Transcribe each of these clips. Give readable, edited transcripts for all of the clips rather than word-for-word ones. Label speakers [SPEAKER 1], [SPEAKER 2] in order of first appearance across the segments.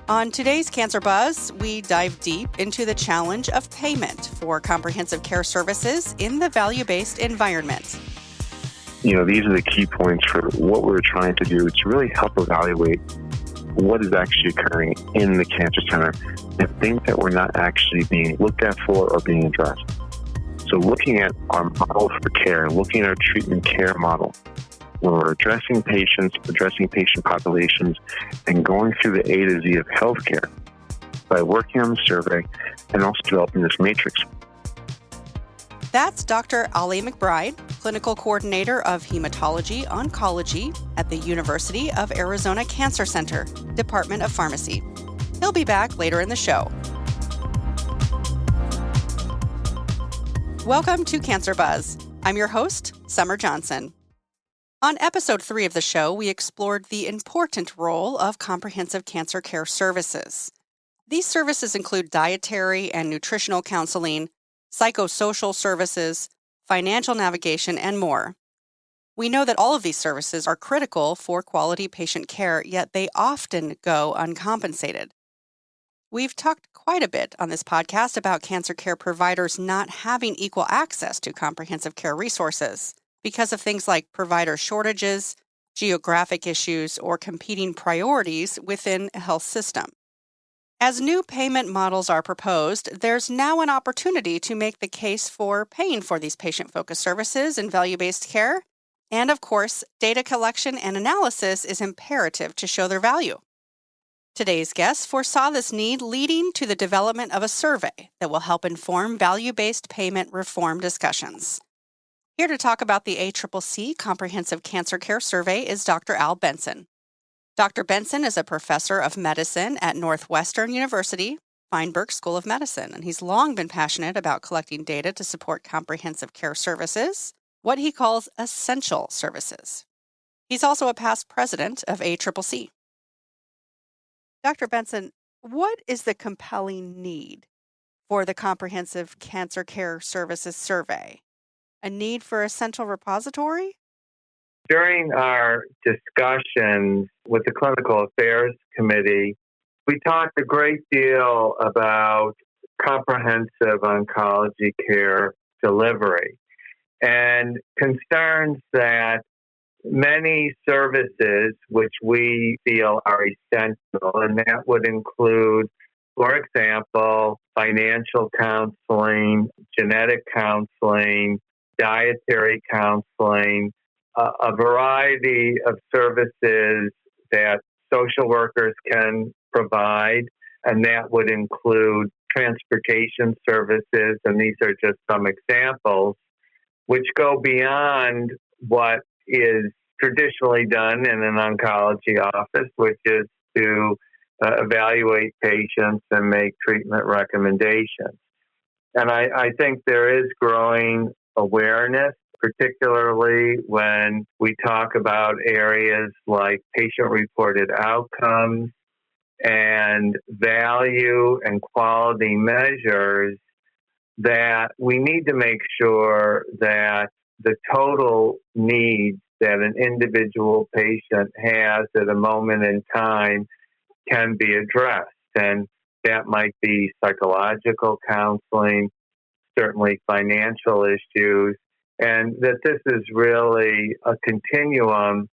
[SPEAKER 1] On today's Cancer Buzz, we dive deep into the challenge of payment for comprehensive care services in the value-based environment.
[SPEAKER 2] These are the key points for what we're trying to do to really help evaluate what is actually occurring in the cancer center and things that were not actually being looked at for or being addressed. So looking at our model for care, looking at our treatment care model, where we're addressing patients, addressing patient populations, and going through the A to Z of healthcare by working on the survey and also developing this matrix.
[SPEAKER 1] That's Dr. Ali McBride, Clinical Coordinator of Hematology Oncology at the University of Arizona Cancer Center, Department of Pharmacy. He'll be back later in the show. Welcome to Cancer Buzz. I'm your host, Summer Johnson. On episode 3 of the show, we explored the important role of comprehensive cancer care services. These services include dietary and nutritional counseling, psychosocial services, financial navigation, and more. We know that all of these services are critical for quality patient care, yet they often go uncompensated. We've talked quite a bit on this podcast about cancer care providers not having equal access to comprehensive care resources because of things like provider shortages, geographic issues, or competing priorities within a health system. As new payment models are proposed, there's now an opportunity to make the case for paying for these patient-focused services in value-based care. And of course, data collection and analysis is imperative to show their value. Today's guest foresaw this need, leading to the development of a survey that will help inform value-based payment reform discussions. Here to talk about the ACCC Comprehensive Cancer Care Survey is Dr. Al Benson. Dr. Benson is a professor of medicine at Northwestern University, Feinberg School of Medicine, and he's long been passionate about collecting data to support comprehensive care services, what he calls essential services. He's also a past president of ACCC. Dr. Benson, what is the compelling need for the Comprehensive Cancer Care Services Survey? A need for a central repository?
[SPEAKER 3] During our discussions with the Clinical Affairs Committee, we talked a great deal about comprehensive oncology care delivery and concerns that many services which we feel are essential, and that would include, for example, financial counseling, genetic counseling, dietary counseling, a variety of services that social workers can provide, and that would include transportation services, and these are just some examples, which go beyond what is traditionally done in an oncology office, which is to evaluate patients and make treatment recommendations. And I think there is growing awareness, particularly when we talk about areas like patient-reported outcomes and value and quality measures, that we need to make sure that the total needs that an individual patient has at a moment in time can be addressed. And that might be psychological counseling, certainly financial issues, and that this is really a continuum,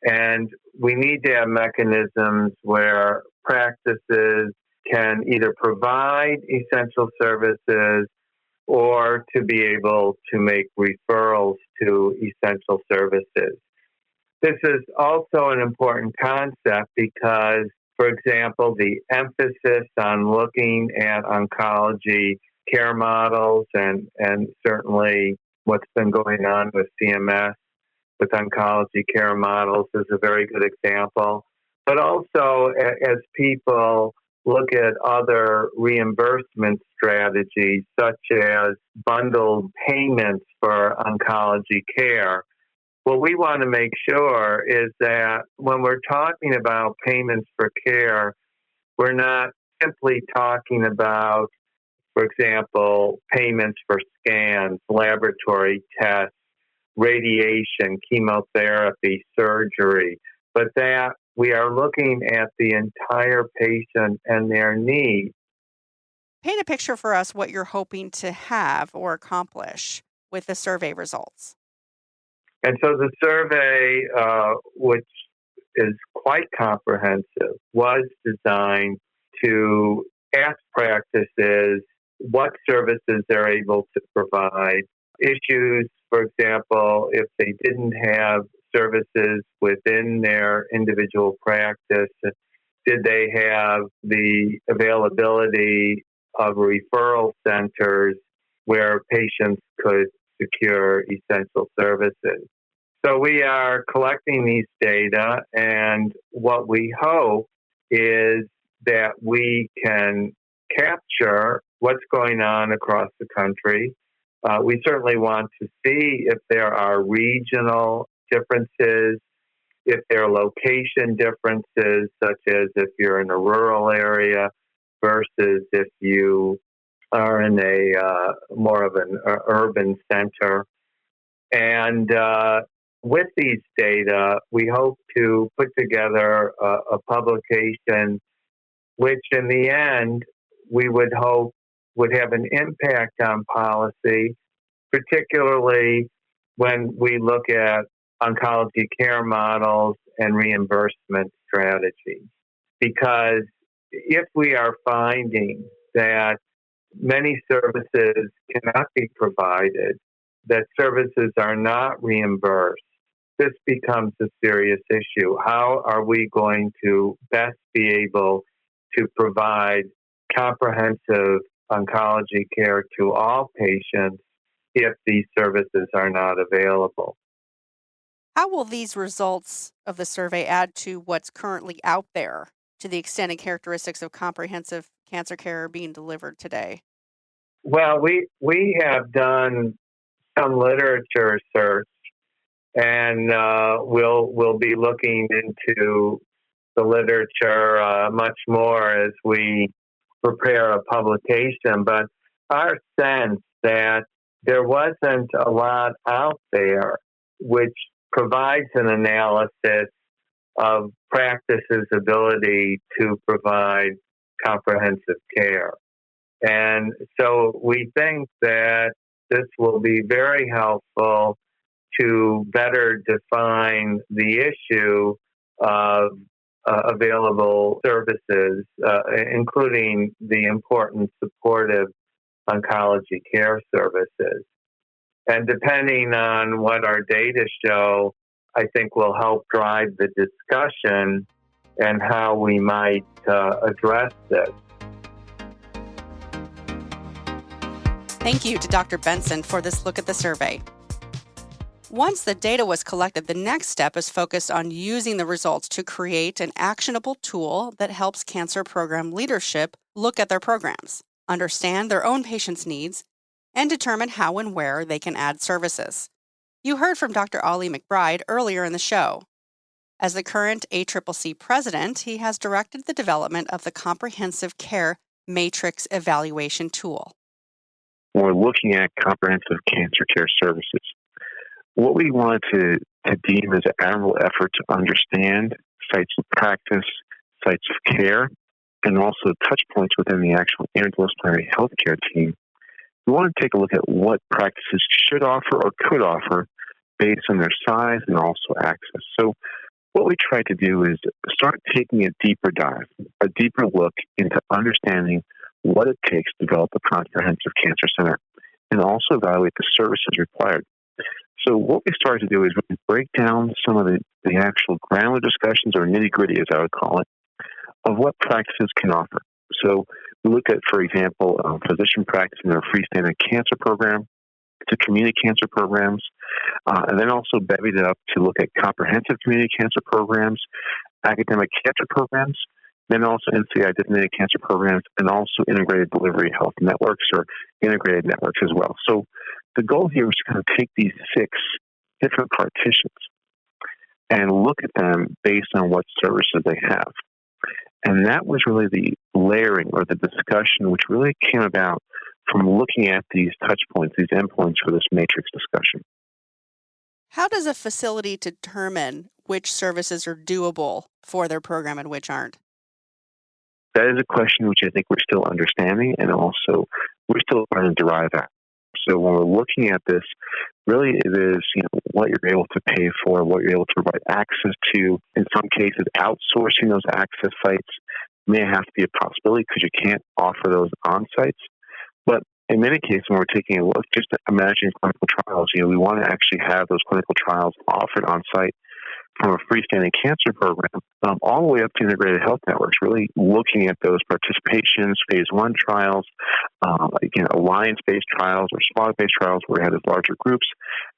[SPEAKER 3] and we need to have mechanisms where practices can either provide essential services or to be able to make referrals to essential services. This is also an important concept because, for example, the emphasis on looking at oncology care models and certainly what's been going on with CMS with oncology care models is a very good example. But also as people look at other reimbursement strategies such as bundled payments for oncology care, what we want to make sure is that when we're talking about payments for care, we're not simply talking about, for example, payments for scans, laboratory tests, radiation, chemotherapy, surgery, but that We are looking at the entire patient and their needs.
[SPEAKER 1] Paint a picture for us what you're hoping to have or accomplish with the survey results.
[SPEAKER 3] And so the survey, which is quite comprehensive, was designed to ask practices what services they're able to provide. Issues, for example, if they didn't have services within their individual practice, did they have the availability of referral centers where patients could secure essential services? So we are collecting these data, and what we hope is that we can capture what's going on across the country. We certainly want to see if there are regional differences, if there are location differences, such as if you're in a rural area versus if you are in a more of an urban center. And with these data, we hope to put together a publication which in the end we would hope would have an impact on policy, particularly when we look at oncology care models and reimbursement strategies. Because if we are finding that many services cannot be provided, that services are not reimbursed, this becomes a serious issue. How are we going to best be able to provide comprehensive oncology care to all patients if these services are not available?
[SPEAKER 1] How will these results of the survey add to what's currently out there to the extent and characteristics of comprehensive cancer care being delivered today?
[SPEAKER 3] Well, we have done some literature search, and we'll be looking into the literature much more as we prepare a publication. But our sense that there wasn't a lot out there which provides an analysis of practices' ability to provide comprehensive care. And so we think that this will be very helpful to better define the issue of available services, including the important supportive oncology care services. And depending on what our data show, I think will help drive the discussion and how we might address this.
[SPEAKER 1] Thank you to Dr. Benson for this look at the survey. Once the data was collected, the next step is focused on using the results to create an actionable tool that helps cancer program leadership look at their programs, understand their own patients' needs, and determine how and where they can add services. You heard from Dr. Ali McBride earlier in the show. As the current ACCC president, he has directed the development of the Comprehensive Care Matrix Evaluation Tool.
[SPEAKER 2] When we're looking at comprehensive cancer care services, what we wanted to deem as an admirable effort to understand sites of practice, sites of care, and also touch points within the actual interdisciplinary healthcare team. We want to take a look at what practices should offer or could offer based on their size and also access. So what we tried to do is start taking a deeper dive, a deeper look into understanding what it takes to develop a comprehensive cancer center and also evaluate the services required. So what we started to do is really break down some of the actual granular discussions, or nitty-gritty as I would call it, of what practices can offer. So we look at, for example, physician practice in their freestanding cancer program, to community cancer programs, and then also bevied it up to look at comprehensive community cancer programs, academic cancer programs, then also NCI-designated cancer programs, and also integrated delivery health networks or integrated networks as well. So the goal here is to kind of take these 6 different partitions and look at them based on what services they have. And that was really the layering or the discussion which really came about from looking at these touch points, these endpoints for this matrix discussion.
[SPEAKER 1] How does a facility determine which services are doable for their program and which aren't?
[SPEAKER 2] That is a question which I think we're still understanding, and also we're still trying to derive at. So when we're looking at this, really it is what you're able to pay for, what you're able to provide access to. In some cases, outsourcing those access sites may have to be a possibility because you can't offer those on sites. But in many cases, when we're taking a look, just imagine clinical trials, we want to actually have those clinical trials offered on site from a freestanding cancer program all the way up to integrated health networks, really looking at those participations, phase 1 trials, alliance-based trials or SWOG-based trials where we have those larger groups,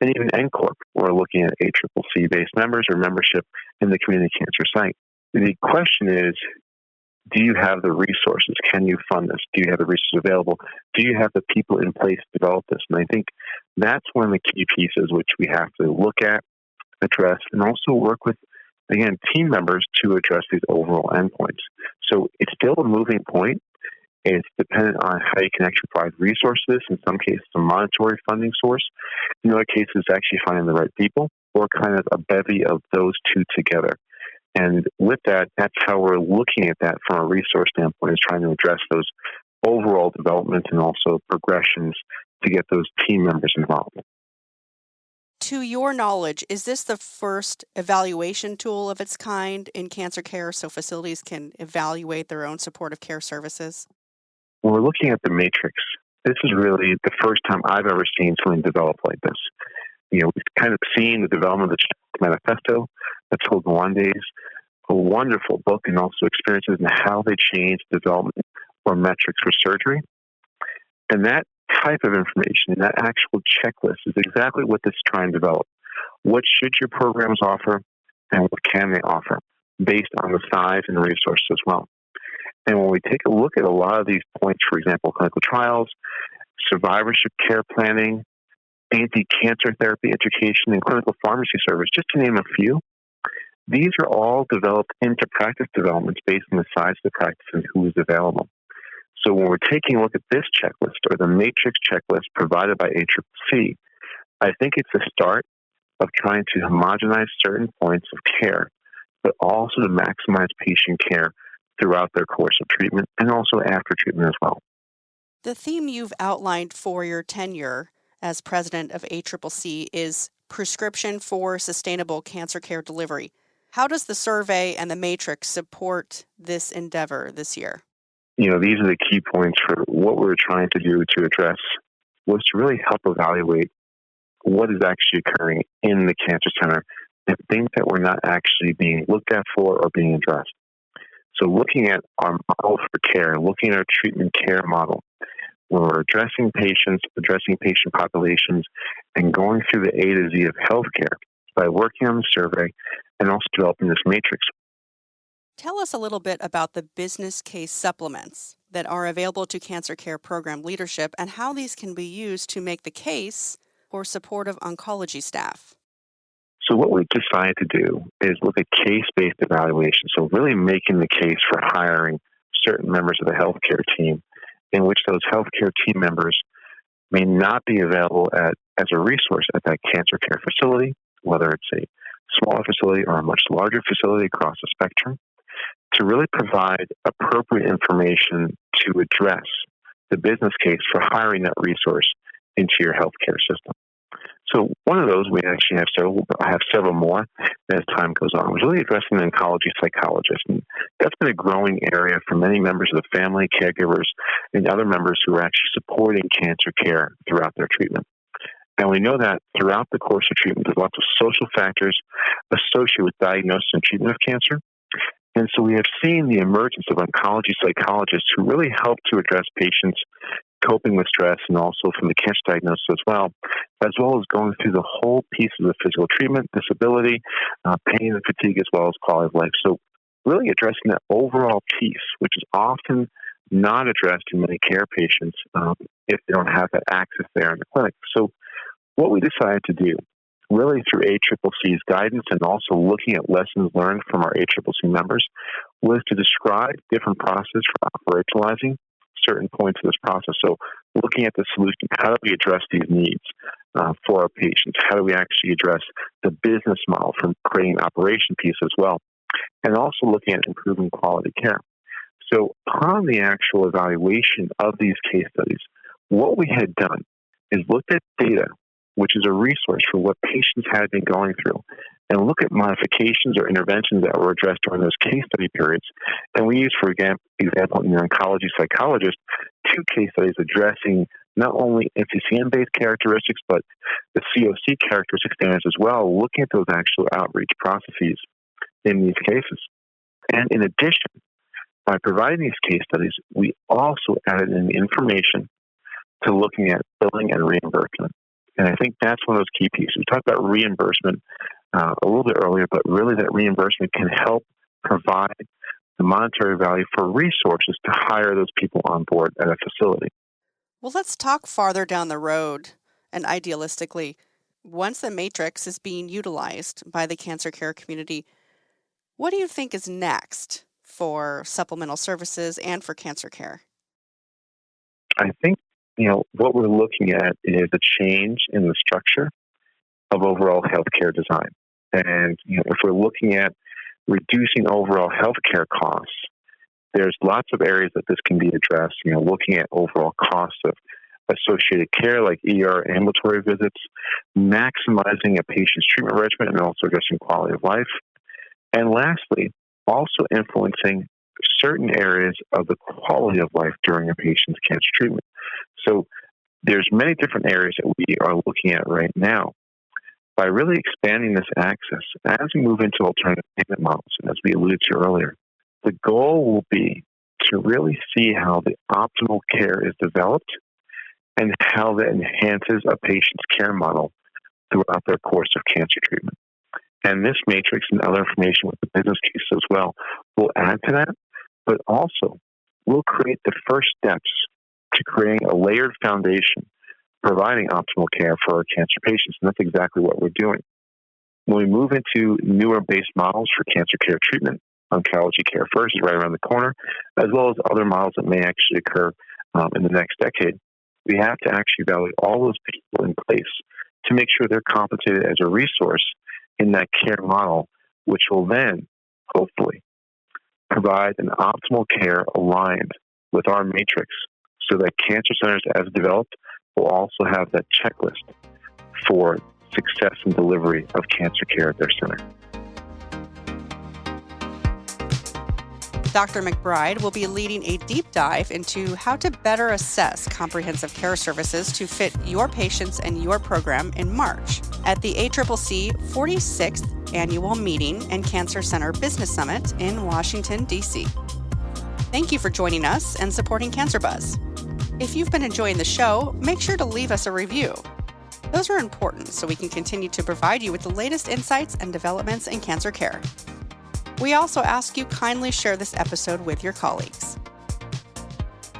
[SPEAKER 2] and even NCORP, where we're looking at ACCC-based members or membership in the community cancer site. The question is, do you have the resources? Can you fund this? Do you have the resources available? Do you have the people in place to develop this? And I think that's one of the key pieces which we have to look at, address, and also work with, again, team members to address these overall endpoints. So it's still a moving point. It's dependent on how you can actually provide resources. In some cases, a monetary funding source. In other cases, actually finding the right people or kind of a bevy of those two together. And with that, that's how we're looking at that from a resource standpoint, is trying to address those overall development and also progressions to get those team members involved.
[SPEAKER 1] To your knowledge, is this the first evaluation tool of its kind in cancer care so facilities can evaluate their own supportive care services?
[SPEAKER 2] When we're looking at the matrix, this is really the first time I've ever seen something developed like this. We've kind of seen the development of the manifesto, that's called Rwanda's, a wonderful book, and also experiences in how they changed development or metrics for surgery. And that type of information, that actual checklist, is exactly what this is trying to develop. What should your programs offer, and what can they offer, based on the size and resources as well. And when we take a look at a lot of these points, for example, clinical trials, survivorship care planning, anti-cancer therapy education, and clinical pharmacy service, just to name a few, these are all developed into practice developments based on the size of the practice and who is available. So when we're taking a look at this checklist, or the matrix checklist provided by ACCC, I think it's a start of trying to homogenize certain points of care, but also to maximize patient care throughout their course of treatment and also after treatment as well.
[SPEAKER 1] The theme you've outlined for your tenure as president of ACCC is prescription for sustainable cancer care delivery. How does the survey and the matrix support this endeavor this year?
[SPEAKER 2] These are the key points for what we're trying to do to address, was to really help evaluate what is actually occurring in the cancer center and things that were not actually being looked at for or being addressed. So looking at our model for care, looking at our treatment care model, where we're addressing patients, addressing patient populations, and going through the A to Z of healthcare by working on the survey and also developing this matrix.
[SPEAKER 1] Tell us a little bit about the business case supplements that are available to cancer care program leadership and how these can be used to make the case for supportive oncology staff.
[SPEAKER 2] So what we've decided to do is look at case-based evaluation, so really making the case for hiring certain members of the healthcare team, in which those healthcare team members may not be available as a resource at that cancer care facility, whether it's a smaller facility or a much larger facility across the spectrum, to really provide appropriate information to address the business case for hiring that resource into your healthcare system. So one of those, we actually have several. I have several more as time goes on. Was really addressing the oncology psychologist, and that's been a growing area for many members of the family, caregivers, and other members who are actually supporting cancer care throughout their treatment. And we know that throughout the course of treatment, there's lots of social factors associated with diagnosis and treatment of cancer. And so we have seen the emergence of oncology psychologists who really help to address patients coping with stress and also from the cancer diagnosis as well as going through the whole piece of the physical treatment, disability, pain and fatigue, as well as quality of life. So really addressing that overall piece, which is often not addressed in many care patients if they don't have that access there in the clinic. So what we decided to do, really through ACCC's guidance and also looking at lessons learned from our ACCC members, was to describe different processes for operationalizing certain points of this process. So looking at the solution, how do we address these needs? for our patients? How do we actually address the business model from creating an operation piece as well? And also looking at improving quality care. So upon the actual evaluation of these case studies, what we had done is looked at data, which is a resource for what patients had been going through, and look at modifications or interventions that were addressed during those case study periods. And we used, for example, in the oncology psychologist, 2 case studies addressing not only NCCN-based characteristics, but the COC characteristic standards as well, looking at those actual outreach processes in these cases. And in addition, by providing these case studies, we also added in information to looking at billing and reimbursement. And I think that's one of those key pieces. We talked about reimbursement a little bit earlier, but really that reimbursement can help provide the monetary value for resources to hire those people on board at a facility.
[SPEAKER 1] Well, let's talk farther down the road and idealistically. Once the matrix is being utilized by the cancer care community, what do you think is next for supplemental services and for cancer care?
[SPEAKER 2] I think, what we're looking at is a change in the structure of overall healthcare design. And, if we're looking at reducing overall healthcare costs, there's lots of areas that this can be addressed, looking at overall costs of associated care like ER ambulatory visits, maximizing a patient's treatment regimen and also addressing quality of life. And lastly, also influencing certain areas of the quality of life during a patient's cancer treatment. So there's many different areas that we are looking at right now. By really expanding this access, as we move into alternative payment models, and as we alluded to earlier, the goal will be to really see how the optimal care is developed and how that enhances a patient's care model throughout their course of cancer treatment. And this matrix and other information with the business case as well will add to that, but also will create the first steps to creating a layered foundation, providing optimal care for our cancer patients. And that's exactly what we're doing. When we move into newer base models for cancer care treatment, Oncology Care First is right around the corner, as well as other models that may actually occur in the next decade. We have to actually evaluate all those people in place to make sure they're compensated as a resource in that care model, which will then, hopefully, provide an optimal care aligned with our matrix so that cancer centers, as developed, will also have that checklist for success and delivery of cancer care at their center.
[SPEAKER 1] Dr. McBride will be leading a deep dive into how to better assess comprehensive care services to fit your patients and your program in March at the ACCC 46th Annual Meeting and Cancer Center Business Summit in Washington, D.C. Thank you for joining us and supporting Cancer Buzz. If you've been enjoying the show, make sure to leave us a review. Those are important so we can continue to provide you with the latest insights and developments in cancer care. We also ask you kindly share this episode with your colleagues.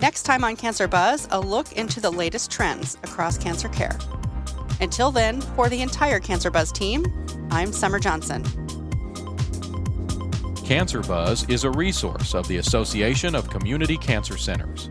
[SPEAKER 1] Next time on Cancer Buzz, a look into the latest trends across cancer care. Until then, for the entire Cancer Buzz team, I'm Summer Johnson.
[SPEAKER 4] Cancer Buzz is a resource of the Association of Community Cancer Centers.